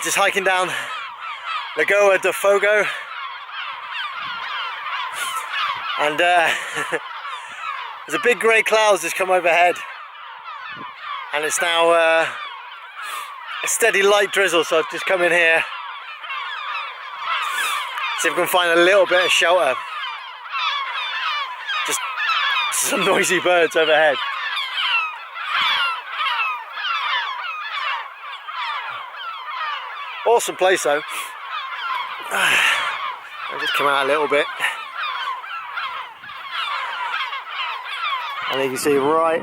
Just hiking down Lagoa de Fogo, and there's a big grey cloud just come overhead, and it's now a steady light drizzle, so I've just come in here, see if we can find a little bit of shelter. Just some noisy birds overhead. Awesome place though. I'll just come out a little bit. And you can see right.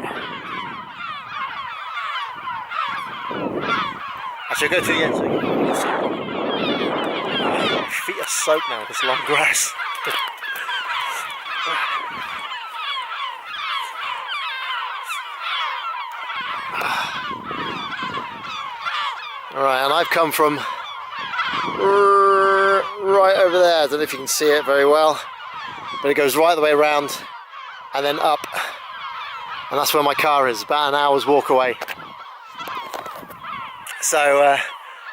I should go to the end so you can see. My feet are soaked now with this long grass. Alright, and I've come from right over there. I don't know if you can see it very well, but it goes right the way around and then up, and that's where my car is, about an hour's walk away. So I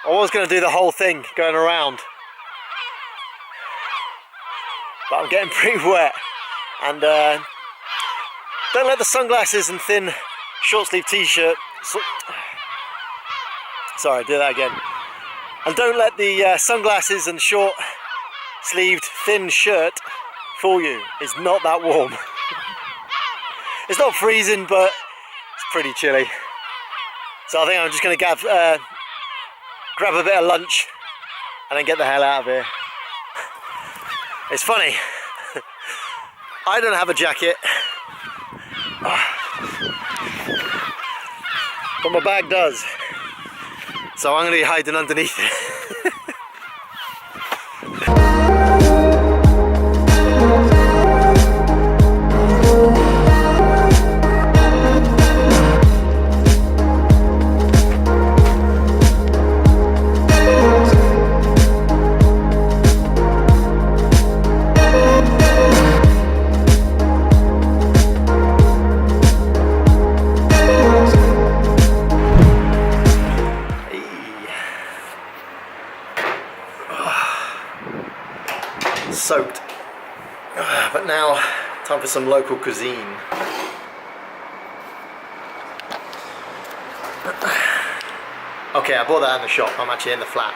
was going to do the whole thing going around, but I'm getting pretty wet, and don't let the sunglasses and thin short sleeve t-shirt, sorry, do that again. And don't let the sunglasses and short sleeved thin shirt fool you. It's not that warm. It's not freezing, but it's pretty chilly. So I think I'm just going to grab a bit of lunch and then get the hell out of here. It's funny, I don't have a jacket, but my bag does. So I'm going to be hiding underneath it. Soaked, but now time for some local cuisine. Okay, I bought that in the shop. I'm actually in the flat.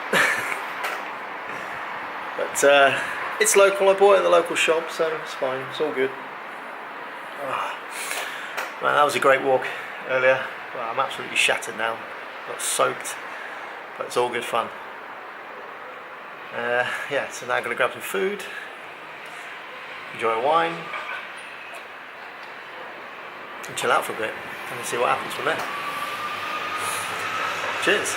But But it's local, I bought it at the local shop, so it's fine, it's all good. Man, that was a great walk earlier. Well, I'm absolutely shattered now, got soaked, but it's all good fun. Yeah, so now I'm going to grab some food, enjoy a wine, and chill out for a bit, and see what happens from there. Cheers.